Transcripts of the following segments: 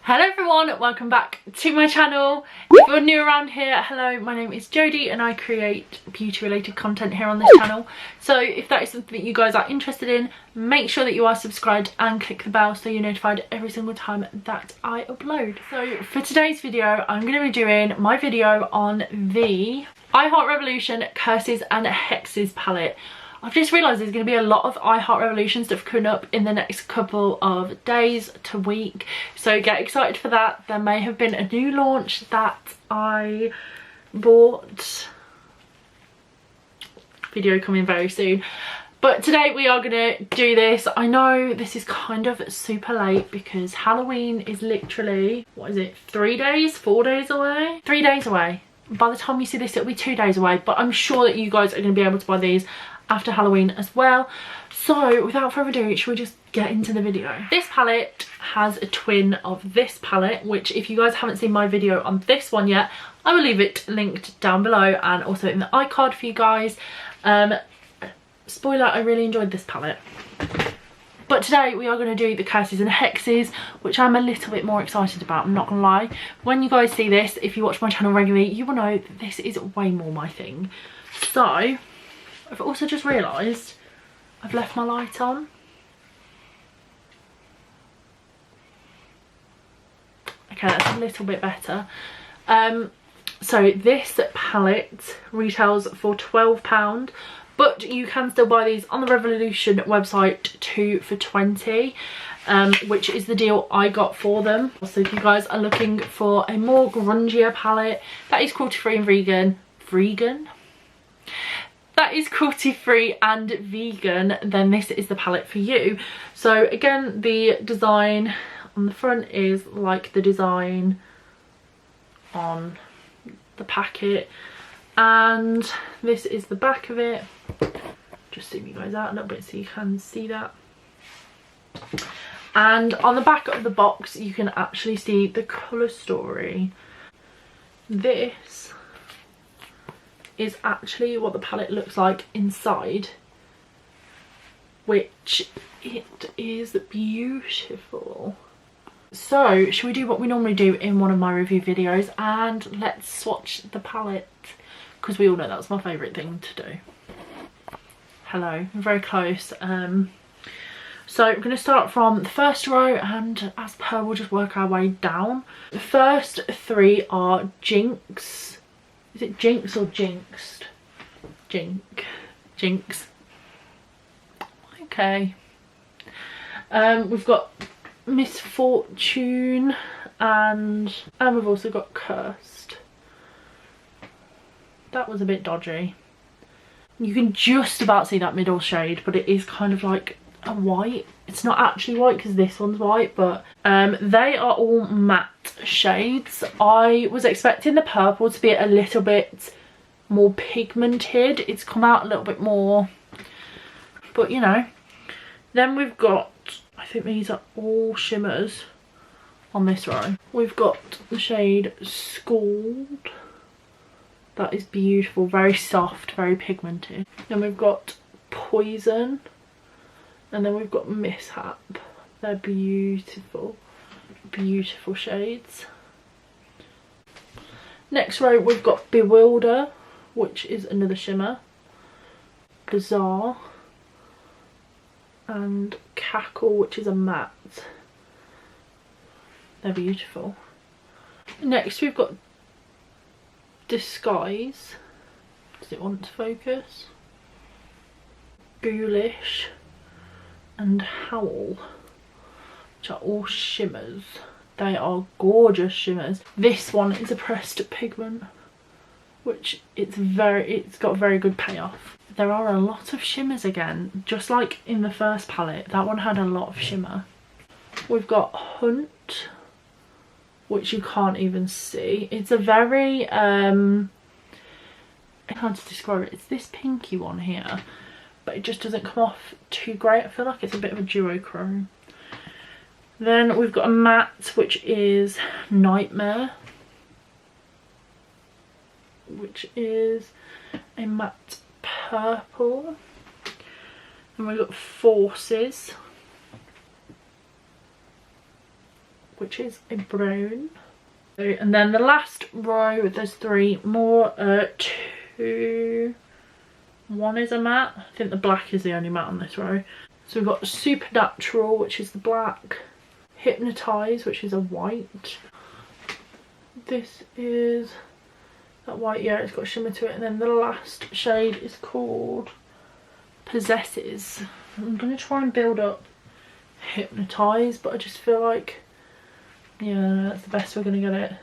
Hello everyone, welcome back to my channel. If you're new around here, hello, my name is Jodie and I create beauty related content here on this channel. So if that is something that you guys are interested in, make sure that you are subscribed and click the bell so you're notified every single time that I upload. So for today's video, I'm going to be doing my video on the I Heart Revolution Curses and Hexes palette. I've just realised there's going to be a lot of I Heart Revolution stuff coming up in the next couple of days to week, so get excited for that. There may have been a new launch that I bought. Video coming very soon. But today we are going to do this. I know this is kind of super late because Halloween is literally, what is it, 3 days, 4 days away? 3 days away. By the time you see this, it'll be 2 days away, but I'm sure that you guys are going to be able to buy these after Halloween as well. So without further ado, should we just get into the video? This palette has a twin of this palette, which if you guys haven't seen my video on this one yet, I will leave it linked down below and also in the iCard for you guys. Spoiler, I really enjoyed this palette. But today we are going to do the Curses and Hexes, which I'm a little bit more excited about, I'm not going to lie. When you guys see this, if you watch my channel regularly, you will know that this is way more my thing. So I've also just realised I've left my light on. Okay, that's a little bit better. So this palette retails for £12, but you can still buy these on the Revolution website 2 for £20, which is the deal I got for them. So if you guys are looking for a more grungier palette that is cruelty-free and vegan, that is cruelty-free and vegan, then this is the palette for you. So again, the design on the front is like the design on the packet, and this is the back of it. Just zoom you guys out a little bit so you can see that. And on the back of the box you can actually see the colour story. This is actually what the palette looks like inside, which it is beautiful. So should we do what we normally do in one of my review videos and let's swatch the palette, because we all know that's my favourite thing to do. Hello, I'm very close. So I'm going to start from the first row and as per we'll just work our way down. The first three are Jinx. Is it Jinx or Jinxed? Jinx. Okay. We've got Misfortune and we've also got Cursed. That was a bit dodgy. You can just about see that middle shade, but it is kind of like a white. It's not actually white because this one's white, but they are all matte shades. I was expecting the purple to be a little bit more pigmented. It's come out a little bit more, but you know. Then we've got, I think these are all shimmers on this row. We've got the shade Scald. That is beautiful, very soft, very pigmented. Then we've got Poison. And then we've got Mishap. They're beautiful, beautiful shades. Next row we've got Bewilder, which is another shimmer. Bizarre. And Cackle, which is a matte. They're beautiful. Next we've got Disguise. Does it want to focus? Ghoulish and Howl, which are all shimmers. They are gorgeous shimmers. This one is a pressed pigment, which it's got very good payoff. There are a lot of shimmers again, just like in the first palette. That one had a lot of shimmer. We've got Hunt, which you can't even see. It's a very how to describe it. It's this pinky one here, but it just doesn't come off too great. I feel like it's a bit of a duochrome. Then we've got a matte, which is Nightmare, which is a matte purple. And we've got Forces, which is a brown. And then the last row, there's 3 more, 2, 1 is a matte. I think the black is the only matte on this row. So we've got Supernatural, which is the black, Hypnotise, which is a white. This is that white, yeah, it's got shimmer to it. And then the last shade is called Possesses. I'm going to try and build up Hypnotise, but I just feel like, yeah, that's the best we're going to get it.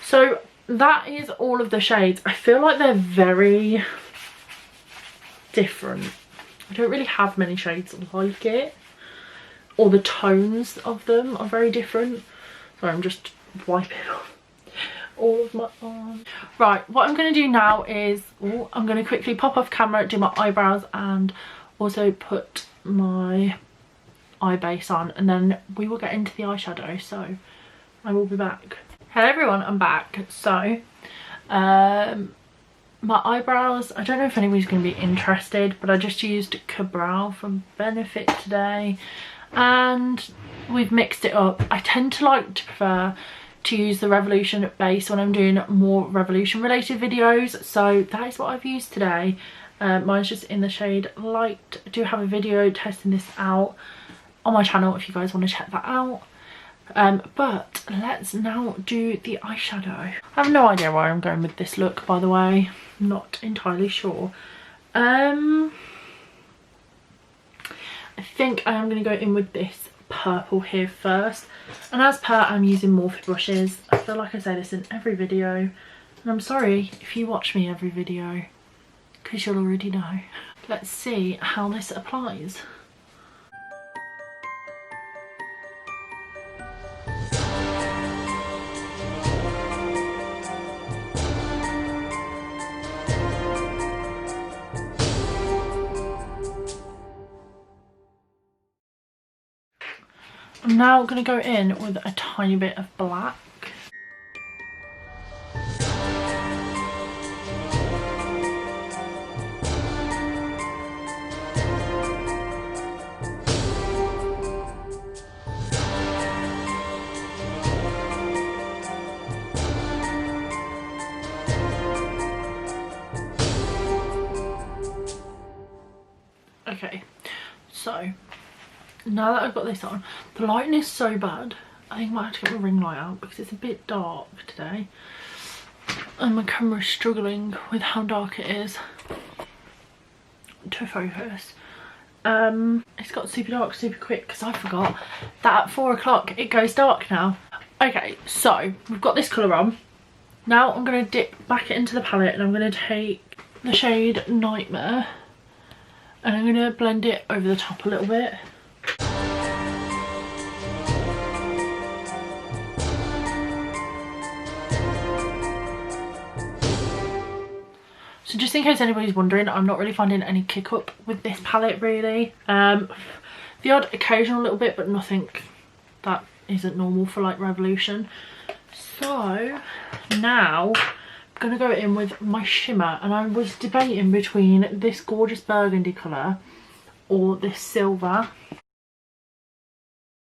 So that is all of the shades. I feel like they're very different. I don't really have many shades like it, or the tones of them are very different. Sorry, I'm just wiping off all of my arms. Right, what I'm going to do now is, I'm going to quickly pop off camera, do my eyebrows, and also put my eye base on, and then we will get into the eyeshadow. So I will be back. Hello everyone, I'm back. So my eyebrows, I don't know if anybody's going to be interested, but I just used Cabral from Benefit today and we've mixed it up. I tend to like to prefer to use the Revolution base when I'm doing more Revolution related videos, so that is what I've used today. Mine's just in the shade Light. I do have a video testing this out on my channel if you guys want to check that out. But let's now do the eyeshadow. I have no idea where I'm going with this look, by the way. I'm not entirely sure. I think I am going to go in with this purple here first, and as per, I'm using Morphe brushes. I feel like I say this in every video, and I'm sorry if you watch me every video, because you'll already know. Let's see how this applies. I'm now going to go in with a tiny bit of black. Okay, so now that I've got this on, the lighting is so bad. I think I might have to get my ring light out because it's a bit dark today and my camera is struggling with how dark it is to focus. It's got super dark super quick because I forgot that at 4 o'clock it goes dark now. Okay, so we've got this colour on. Now I'm going to dip back into the palette and I'm going to take the shade Nightmare and I'm going to blend it over the top a little bit. So just in case anybody's wondering, I'm not really finding any kick up with this palette really. The odd occasional little bit, but nothing that isn't normal for like Revolution. So now I'm going to go in with my shimmer, and I was debating between this gorgeous burgundy colour or this silver.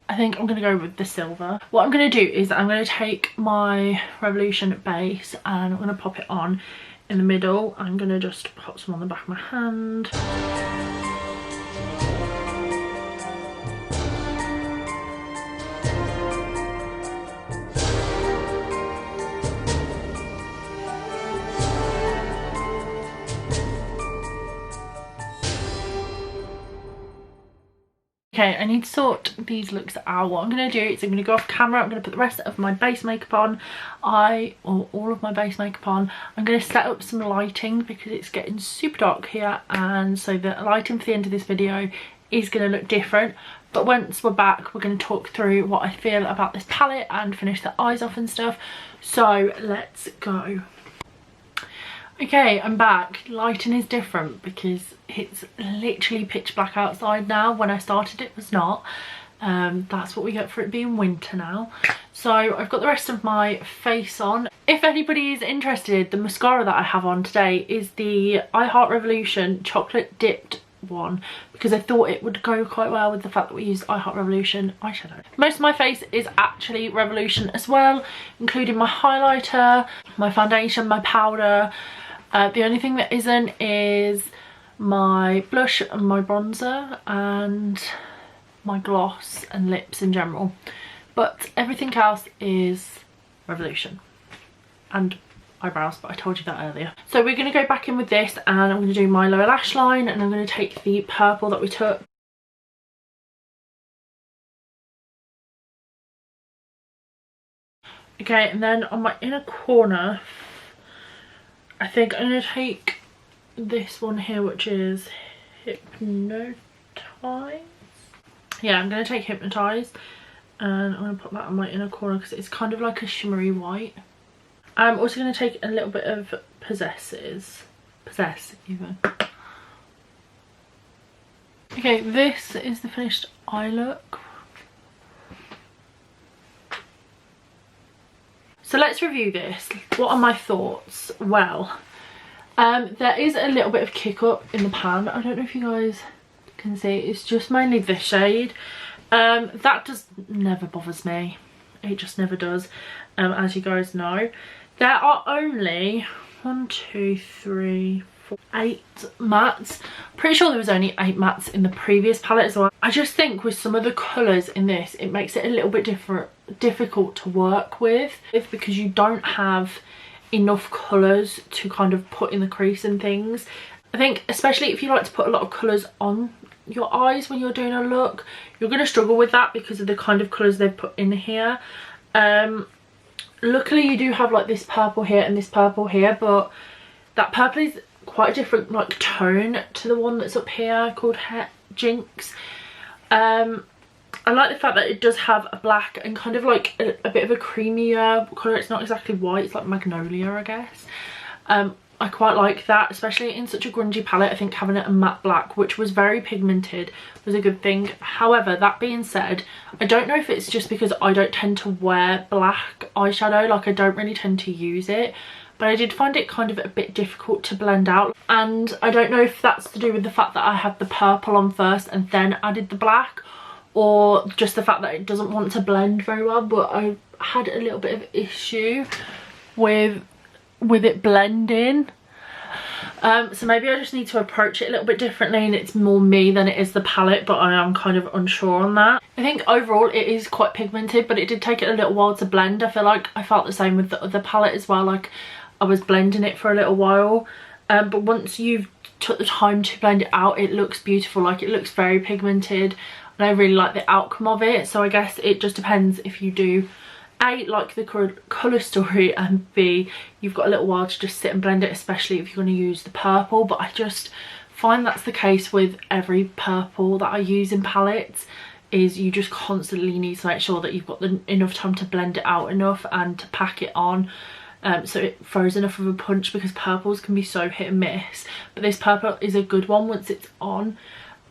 I think I'm going to go with the silver. What I'm going to do is I'm going to take my Revolution base and I'm going to pop it on in the middle. I'm going to just pop some on the back of my hand. Okay, I need to sort these looks out. What I'm going to do is I'm going to go off camera, I'm going to put the rest of my base makeup on, or all of my base makeup on. I'm going to set up some lighting because it's getting super dark here, and so the lighting for the end of this video is going to look different. But once we're back, we're going to talk through what I feel about this palette and finish the eyes off and stuff. So let's go. Okay, I'm back. Lighting is different because it's literally pitch black outside now. When I started it was not. That's what we get for it being winter now. So I've got the rest of my face on. If anybody is interested, the mascara that I have on today is the I Heart Revolution Chocolate Dipped one because I thought it would go quite well with the fact that we used I Heart Revolution eyeshadow. Most of my face is actually Revolution as well, including my highlighter, my foundation, my powder. The only thing that isn't is my blush and my bronzer and my gloss and lips in general, but everything else is Revolution and eyebrows, but I told you that earlier. So we're going to go back in with this and I'm going to do my lower lash line, and I'm going to take the purple that we took. Okay, and then on my inner corner, I think I'm going to take this one here, which is Hypnotize. Yeah, I'm going to take Hypnotize and I'm going to put that on my inner corner because it's kind of like a shimmery white. I'm also going to take a little bit of Possess even. Okay, this is the finished eye look. So let's review this. What are my thoughts? Well, there is a little bit of kick up in the pan. I don't know if you guys can see. It's just mainly this shade. That just never bothers me. It just never does, as you guys know. There are only 1, 2, 3, 4, 8 mattes. Pretty sure there was only 8 mattes in the previous palette as well. I just think with some of the colours in this, it makes it a little bit difficult to work with because you don't have enough colours to kind of put in the crease and things. I think especially if you like to put a lot of colours on your eyes when you're doing a look, you're going to struggle with that because of the kind of colours they've put in here. Luckily you do have like this purple here and this purple here, but that purple is quite a different like tone to the one that's up here called Jinx. I like the fact that it does have a black and kind of like a bit of a creamier colour. It's not exactly white, it's like magnolia, I guess. I quite like that, especially in such a grungy palette. I think having it a matte black, which was very pigmented, was a good thing. However, that being said, I don't know if it's just because I don't tend to wear black eyeshadow, like I don't really tend to use it, but I did find it kind of a bit difficult to blend out. And I don't know if that's to do with the fact that I had the purple on first and then added the black, or just the fact that it doesn't want to blend very well, but I had a little bit of issue with it blending. So maybe I just need to approach it a little bit differently and it's more me than it is the palette, but I am kind of unsure on that. I think overall it is quite pigmented, but it did take it a little while to blend. I feel like I felt the same with the other palette as well, like I was blending it for a little while, but once you've took the time to blend it out, it looks beautiful. Like it looks very pigmented and I really like the outcome of it. So I guess it just depends if you do A, like the colour story, and B, you've got a little while to just sit and blend it, especially if you're going to use the purple. But I just find that's the case with every purple that I use in palettes, is you just constantly need to make sure that you've got enough time to blend it out enough and to pack it on, so it throws enough of a punch, because purples can be so hit and miss. But this purple is a good one once it's on.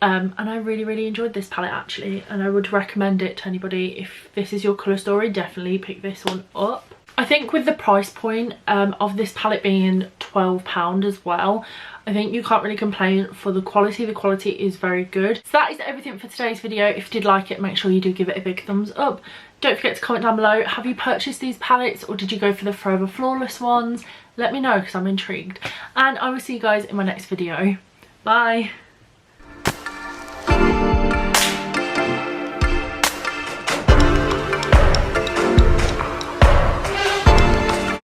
And I really enjoyed this palette actually, and I would recommend it to anybody. If this is your colour story, definitely pick this one up. I think with the price point of this palette being £12 as well, I think you can't really complain for the quality. The quality is very good. So that is everything for today's video. If you did like it, make sure you do give it a big thumbs up. Don't forget to comment down below, have you purchased these palettes or did you go for the Forever Flawless ones? Let me know because I'm intrigued. And I will see you guys in my next video. Bye!